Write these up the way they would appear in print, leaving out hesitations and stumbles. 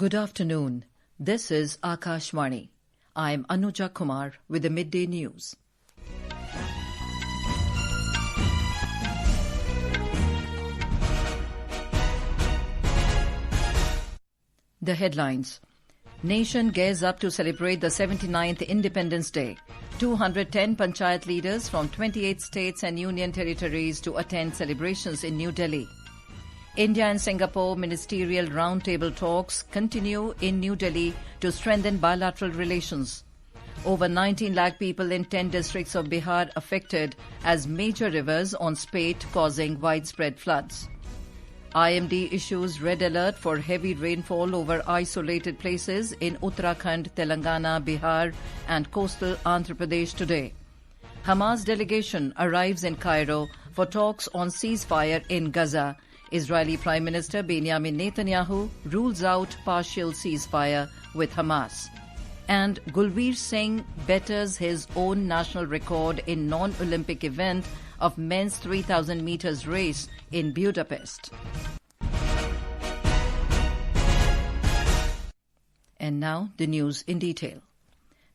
Good afternoon. This is Akashvani. I'm Anuja Kumar with the Midday News. The headlines. Nation gears up to celebrate the 79th Independence Day. 210 Panchayat leaders from 28 states and union territories to attend celebrations in New Delhi. India and Singapore Ministerial Roundtable talks continue in New Delhi to strengthen bilateral relations. Over 19 lakh people in 10 districts of Bihar affected as major rivers on spate causing widespread floods. IMD issues red alert for heavy rainfall over isolated places in Uttarakhand, Telangana, Bihar and coastal Andhra Pradesh today. Hamas delegation arrives in Cairo for talks on ceasefire in Gaza. Israeli Prime Minister Benjamin Netanyahu rules out partial ceasefire with Hamas. And Gulveer Singh betters his own national record in non-Olympic event of men's 3,000 meters race in Budapest. And now the news in detail.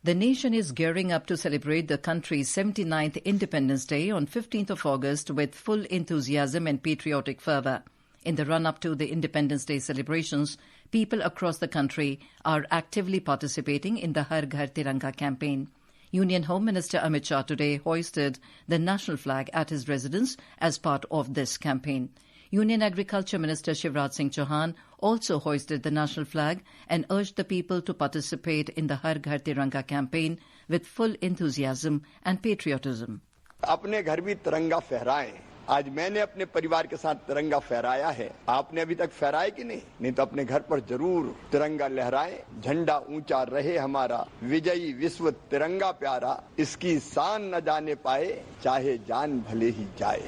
The nation is gearing up to celebrate the country's 79th Independence Day on 15th of August with full enthusiasm and patriotic fervour. In the run-up to the Independence Day celebrations, people across the country are actively participating in the Har Ghar Tiranga campaign. Union Home Minister Amit Shah today hoisted the national flag at his residence as part of this campaign. Union Agriculture Minister Shivraj Singh Chauhan also hoisted the national flag and urged the people to participate in the Har Ghar Tiranga campaign with full enthusiasm and patriotism. अपने घर भी तिरंगा फहराएं। आज मैंने अपने परिवार के साथ तिरंगा फहराया है। आपने अभी तक फहराया कि नहीं तो अपने घर पर जरूर तिरंगा लहराएं। झंडा ऊंचा रहे हमारा, विजयी विश्व तिरंगा प्यारा, इसकी शान न जाने पाए, चाहे जान भले ही जाए।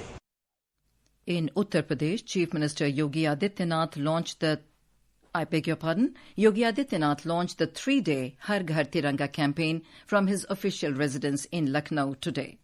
In Uttar Pradesh, Chief Minister Yogi Adityanath launched the 3-day Har Ghar Tiranga campaign from his official residence in Lucknow today.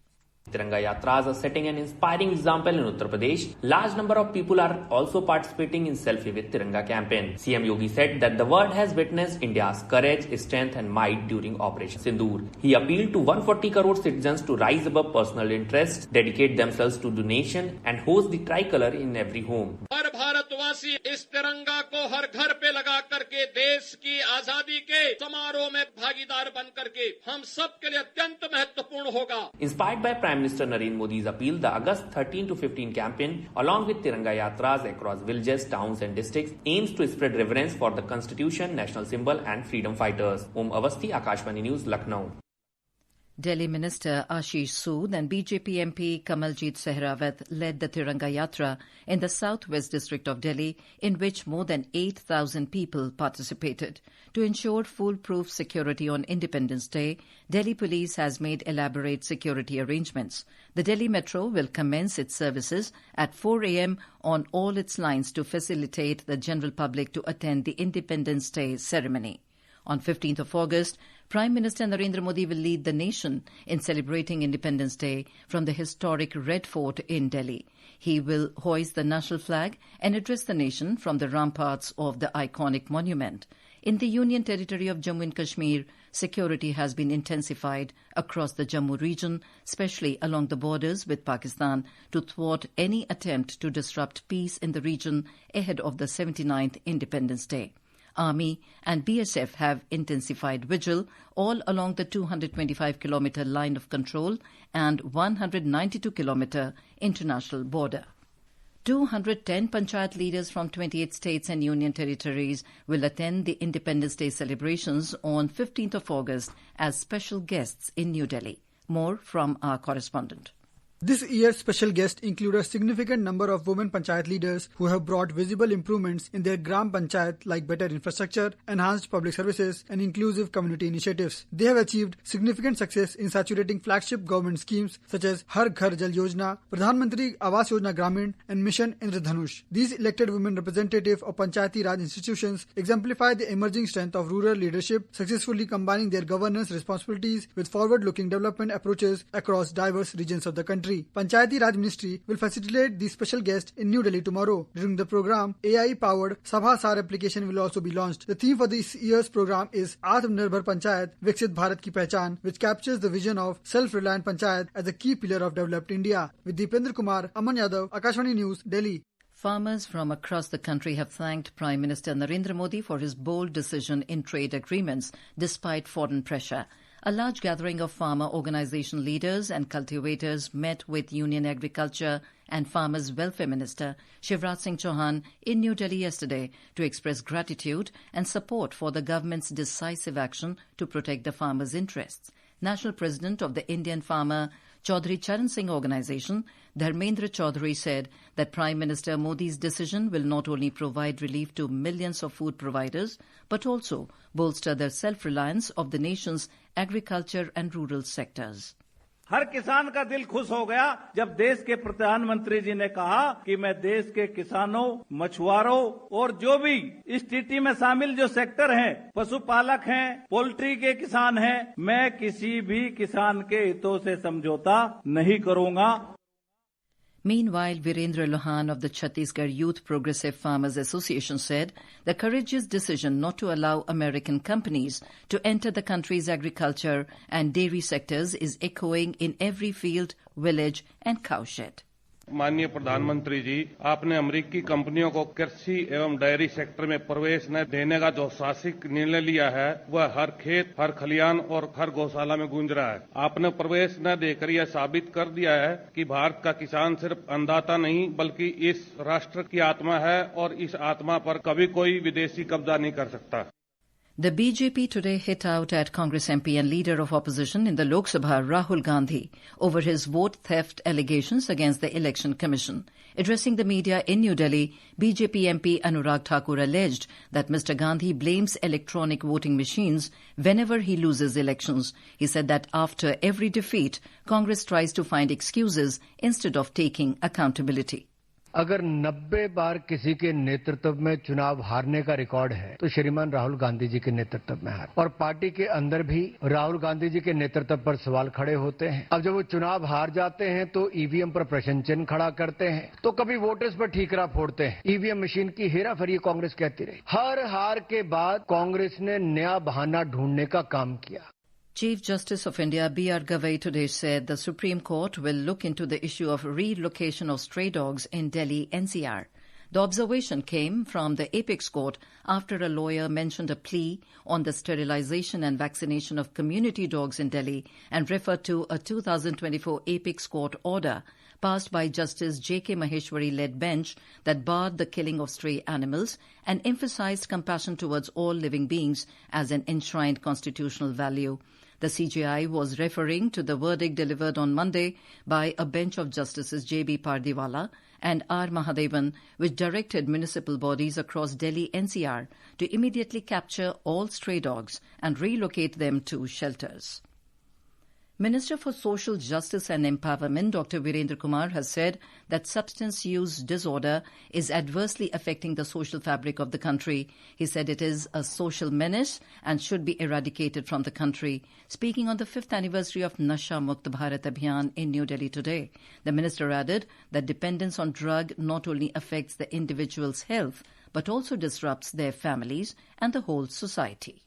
Tiranga Yatras are setting an inspiring example in Uttar Pradesh. Large number of people are also participating in Selfie with Tiranga campaign. CM Yogi said that the world has witnessed India's courage, strength and might during Operation Sindoor. He appealed to 140 crore citizens to rise above personal interests, dedicate themselves to donation and host the tricolor in every home. हर भारतवासी इस तिरंगा को हर घर पे लगा करके देश की आजादी के समारोह में भागीदार बन करके हम सब के लिए अत्यंत महत्वपूर्ण होगा. Inspired by Prime Minister Narendra Modi's appeal, the August 13 to 15 campaign, along with Tiranga Yatras across villages, towns and districts, aims to spread reverence for the Constitution, national symbol and freedom fighters. Om Avasthi, Akashvani News, Lucknow. Delhi Minister Ashish Sood and BJP MP Kamaljeet Sehrawat led the Tiranga Yatra in the southwest district of Delhi, in which more than 8,000 people participated. To ensure foolproof security on Independence Day, Delhi Police has made elaborate security arrangements. The Delhi Metro will commence its services at 4 a.m. on all its lines to facilitate the general public to attend the Independence Day ceremony. On 15th of August, Prime Minister Narendra Modi will lead the nation in celebrating Independence Day from the historic Red Fort in Delhi. He will hoist the national flag and address the nation from the ramparts of the iconic monument. In the Union Territory of Jammu and Kashmir, security has been intensified across the Jammu region, especially along the borders with Pakistan, to thwart any attempt to disrupt peace in the region ahead of the 79th Independence Day. Army and BSF have intensified vigil all along the 225-kilometre line of control and 192-kilometre international border. 210 Panchayat leaders from 28 states and union territories will attend the Independence Day celebrations on 15th of August as special guests in New Delhi. More from our correspondent. This year's special guests include a significant number of women Panchayat leaders who have brought visible improvements in their Gram Panchayat like better infrastructure, enhanced public services and inclusive community initiatives. They have achieved significant success in saturating flagship government schemes such as Har Ghar Jal Yojana, Pradhan Mantri Awas Yojana Gramin and Mission Indradhanush. These elected women representatives of Panchayati Raj institutions exemplify the emerging strength of rural leadership, successfully combining their governance responsibilities with forward-looking development approaches across diverse regions of the country. Ministry. Panchayati Raj Ministry will facilitate the special guest in New Delhi tomorrow. During the program, AI-powered Sabha Sar application will also be launched. The theme for this year's program is Atmanirbhar Panchayat, Viksit Bharat Ki Pehchan, which captures the vision of self-reliant Panchayat as a key pillar of developed India. With Deependra Kumar, Aman Yadav, Akashvani News, Delhi. Farmers from across the country have thanked Prime Minister Narendra Modi for his bold decision in trade agreements despite foreign pressure. A large gathering of farmer organisation leaders and cultivators met with Union Agriculture and Farmers Welfare Minister Shivraj Singh Chauhan in New Delhi yesterday to express gratitude and support for the government's decisive action to protect the farmers' interests. National President of the Indian Farmer Chaudhry Charan Singh Organisation, Dharmendra Chaudhary, said that Prime Minister Modi's decision will not only provide relief to millions of food providers, but also bolster the self-reliance of the nation's agriculture and rural sectors. हर किसान का दिल खुश हो गया जब देश के प्रधानमंत्री जी ने कहा कि मैं देश के किसानों, मछुआरों और जो भी इस टीटी में शामिल जो सेक्टर हैं, पशुपालक हैं, पोल्ट्री के किसान हैं, मैं किसी भी किसान के हितों से समझौता नहीं करूंगा. Meanwhile, Virendra Lohan of the Chhattisgarh Youth Progressive Farmers Association said the courageous decision not to allow American companies to enter the country's agriculture and dairy sectors is echoing in every field, village and cowshed. माननीय प्रधानमंत्री जी, आपने अमेरिकी कंपनियों को कृषि एवं dairy sector में प्रवेश न देने का जो शासिक निर्णय लिया है, वह हर खेत, हर खलियान और हर गौशाला में गूंज रहा है. आपने प्रवेश न देकर यह साबित कर दिया है कि भारत का किसान सिर्फ अन्नदाता नहीं, बल्कि इस राष्ट्र की आत्मा है और इस आत्मा पर कभी कोई विदेशी कब्जा नहीं कर सकता. The BJP today hit out at Congress MP and leader of opposition in the Lok Sabha, Rahul Gandhi, over his vote theft allegations against the Election Commission. Addressing the media in New Delhi, BJP MP Anurag Thakur alleged that Mr. Gandhi blames electronic voting machines whenever he loses elections. He said that after every defeat, Congress tries to find excuses instead of taking accountability. अगर 90 बार किसी के नेतृत्व में चुनाव हारने का record है तो श्रीमान राहुल गांधी जी के नेतृत्व में हार, और पार्टी के अंदर भी राहुल गांधी जी के नेतृत्व पर सवाल खड़े होते हैं. अब जब वो चुनाव हार जाते हैं तो ईवीएम पर प्रश्न चिन्ह खड़ा करते हैं, तो कभी वोटर्स पर ठीकरा फोड़ते हैं. ईवीएम मशीन की हेराफेरी कांग्रेस कहती रही. हर हार के बाद कांग्रेस ने नया बहाना ढूंढने का काम किया. Chief Justice of India B.R. Gavai today said the Supreme Court will look into the issue of relocation of stray dogs in Delhi NCR. The observation came from the Apex Court after a lawyer mentioned a plea on the sterilization and vaccination of community dogs in Delhi and referred to a 2024 Apex Court order passed by Justice J.K. Maheshwari-led bench that barred the killing of stray animals and emphasized compassion towards all living beings as an enshrined constitutional value. The CJI was referring to the verdict delivered on Monday by a bench of Justices J.B. Pardiwala and R. Mahadevan, which directed municipal bodies across Delhi NCR to immediately capture all stray dogs and relocate them to shelters. Minister for Social Justice and Empowerment Dr. Virendra Kumar has said that substance use disorder is adversely affecting the social fabric of the country. He said it is a social menace and should be eradicated from the country. Speaking on the 5th anniversary of Nasha Mukt Bharat Abhiyan in New Delhi today, the minister added that dependence on drug not only affects the individual's health but also disrupts their families and the whole society.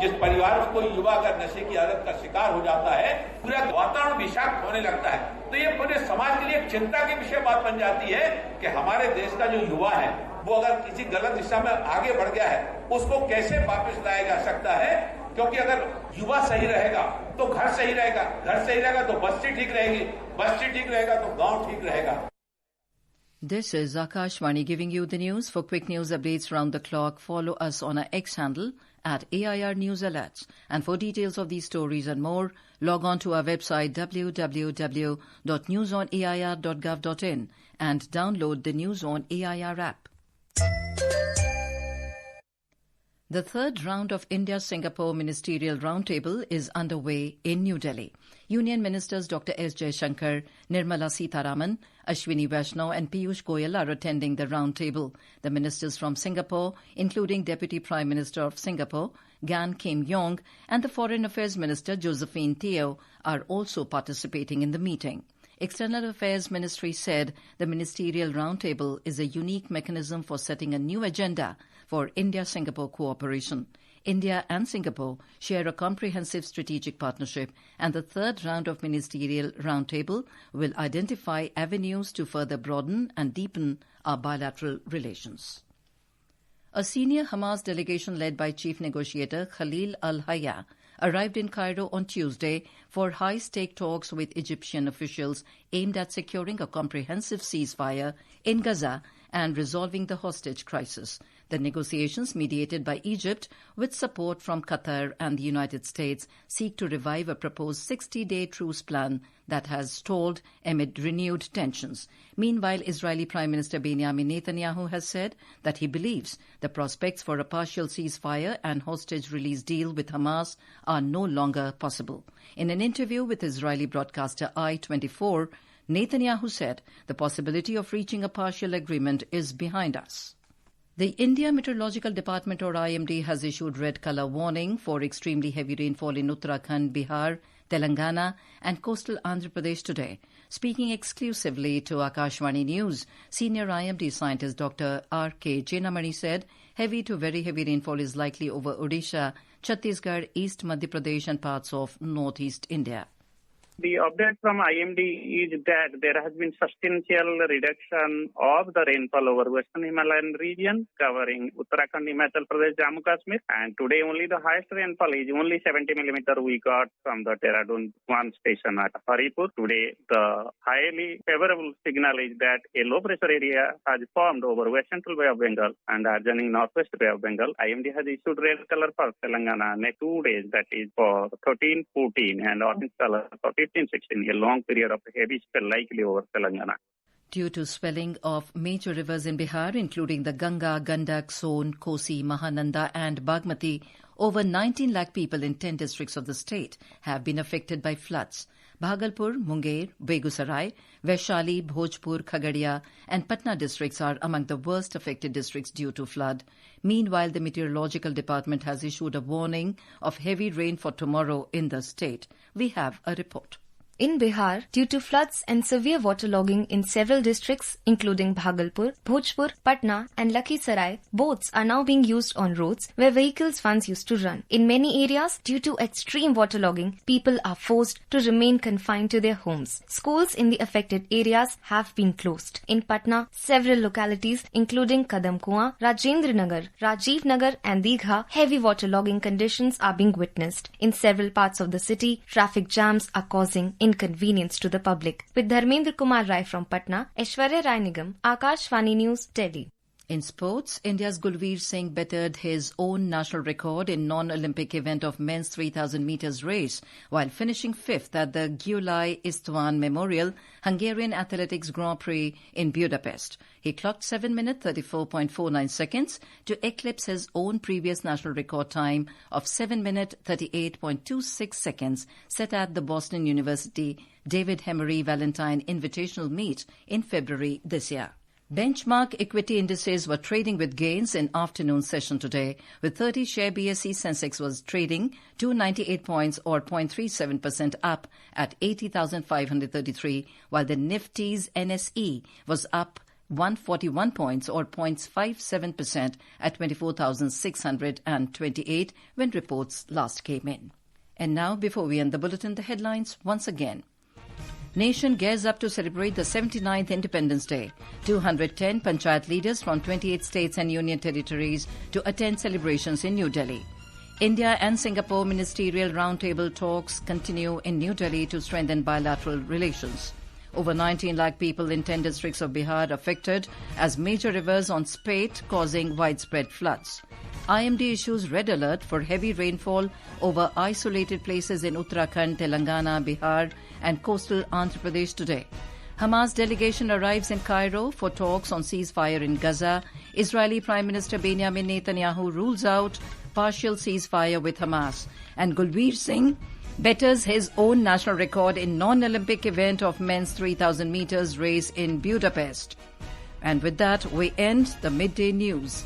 जिस परिवार में कोई युवा अगर नशे की आदत का शिकार हो जाता है, पूरा वातावरण विषाक्त होने लगता है, तो ये पूरे समाज के लिए एक चिंता की विषय बात बन जाती है कि हमारे देश का जो युवा है वो अगर किसी गलत दिशा में आगे बढ़ गया है, उसको कैसे वापस लाया जा सकता है. क्योंकि अगर युवा सही रहेगा तो घर सही रहेगा, घर सही रहेगा तो बस्ती ठीक रहेगी, बस्ती ठीक रहेगा तो गांव ठीक रहेगा. This is Akashvani giving you the news. For quick news updates round the clock, follow us on our X handle at AIR News Alerts. And for details of these stories and more, log on to our website www.newsonair.gov.in and download the News on AIR app. The third round of India-Singapore Ministerial Roundtable is underway in New Delhi. Union Ministers Dr. S. Jaishankar, Nirmala Sitharaman, Ashwini Vaishnaw and Piyush Goyal are attending the roundtable. The ministers from Singapore, including Deputy Prime Minister of Singapore, Gan Kim Yong, and the Foreign Affairs Minister Josephine Teo, are also participating in the meeting. External Affairs Ministry said the Ministerial Roundtable is a unique mechanism for setting a new agenda for India-Singapore cooperation. India and Singapore share a comprehensive strategic partnership, and the third round of Ministerial Roundtable will identify avenues to further broaden and deepen our bilateral relations. A senior Hamas delegation led by Chief Negotiator Khalil al-Hayya arrived in Cairo on Tuesday for high-stake talks with Egyptian officials aimed at securing a comprehensive ceasefire in Gaza and resolving the hostage crisis. The negotiations, mediated by Egypt with support from Qatar and the United States, seek to revive a proposed 60-day truce plan that has stalled amid renewed tensions. Meanwhile, Israeli Prime Minister Benjamin Netanyahu has said that he believes the prospects for a partial ceasefire and hostage release deal with Hamas are no longer possible. In an interview with Israeli broadcaster I-24, Netanyahu said the possibility of reaching a partial agreement is behind us. The India Meteorological Department, or IMD, has issued red colour warning for extremely heavy rainfall in Uttarakhand, Bihar, Telangana and coastal Andhra Pradesh today. Speaking exclusively to Akashvani News, senior IMD scientist Dr. R.K. Jenamani said heavy to very heavy rainfall is likely over Odisha, Chhattisgarh, East Madhya Pradesh and parts of northeast India. The update from IMD is that there has been substantial reduction of the rainfall over Western Himalayan region covering Uttarakhand, Himachal Pradesh, Jammu Kashmir. And today only the highest rainfall is only 70 millimeter we got from the Dehradun 1 station at Haripur. Today the highly favorable signal is that a low pressure area has formed over West Central Bay of Bengal and adjoining Northwest Bay of Bengal. IMD has issued red color for Telangana next 2 days, that is for 13-14, and orange color for 15-16, a long period of heavy spell likely over Telangana. Due to swelling of major rivers in Bihar, including the Ganga, Gandak, Son, Kosi, Mahananda and Bagmati, over 19 lakh people in 10 districts of the state have been affected by floods. Bhagalpur, Munger, Begusarai, Vaishali, Bhojpur, Khagadia and Patna districts are among the worst affected districts due to flood. Meanwhile, the Meteorological Department has issued a warning of heavy rain for tomorrow in the state. We have a report. In Bihar, due to floods and severe waterlogging in several districts including Bhagalpur, Bhojpur, Patna and Lakhisarai, boats are now being used on roads where vehicles once used to run. In many areas, due to extreme waterlogging, people are forced to remain confined to their homes. Schools in the affected areas have been closed. In Patna, several localities including Kadamkuan, Rajendra Nagar, Rajiv Nagar and Digha, heavy waterlogging conditions are being witnessed. In several parts of the city, traffic jams are causing inconvenience to the public. With Dharmendra Kumar Rai from Patna, Aishwarya Rai Nigam, Akashvani News, Delhi. In sports, India's Gulveer Singh bettered his own national record in non-Olympic event of men's 3,000 metres race while finishing fifth at the Gyulay Istvan Memorial Hungarian Athletics Grand Prix in Budapest. He clocked 7 minutes 34.49 seconds to eclipse his own previous national record time of 7 minutes 38.26 seconds set at the Boston University David Hemery Valentine Invitational Meet in February this year. Benchmark equity indices were trading with gains in afternoon session today, with 30-share BSE Sensex was trading 298 points or 0.37% up at 80,533, while the Nifty's NSE was up 141 points or 0.57% at 24,628 when reports last came in. And now, before we end the bulletin, the headlines once again. Nation gears up to celebrate the 79th Independence Day. 210 Panchayat leaders from 28 states and union territories to attend celebrations in New Delhi. India and Singapore Ministerial Roundtable talks continue in New Delhi to strengthen bilateral relations. Over 19 lakh people in 10 districts of Bihar affected as major rivers on spate causing widespread floods. IMD issues red alert for heavy rainfall over isolated places in Uttarakhand, Telangana, Bihar and coastal Andhra Pradesh today. Hamas delegation arrives in Cairo for talks on ceasefire in Gaza. Israeli Prime Minister Benjamin Netanyahu rules out partial ceasefire with Hamas. And Gulveer Singh betters his own national record in non-Olympic event of men's 3,000 metres race in Budapest. And with that, we end the Midday News.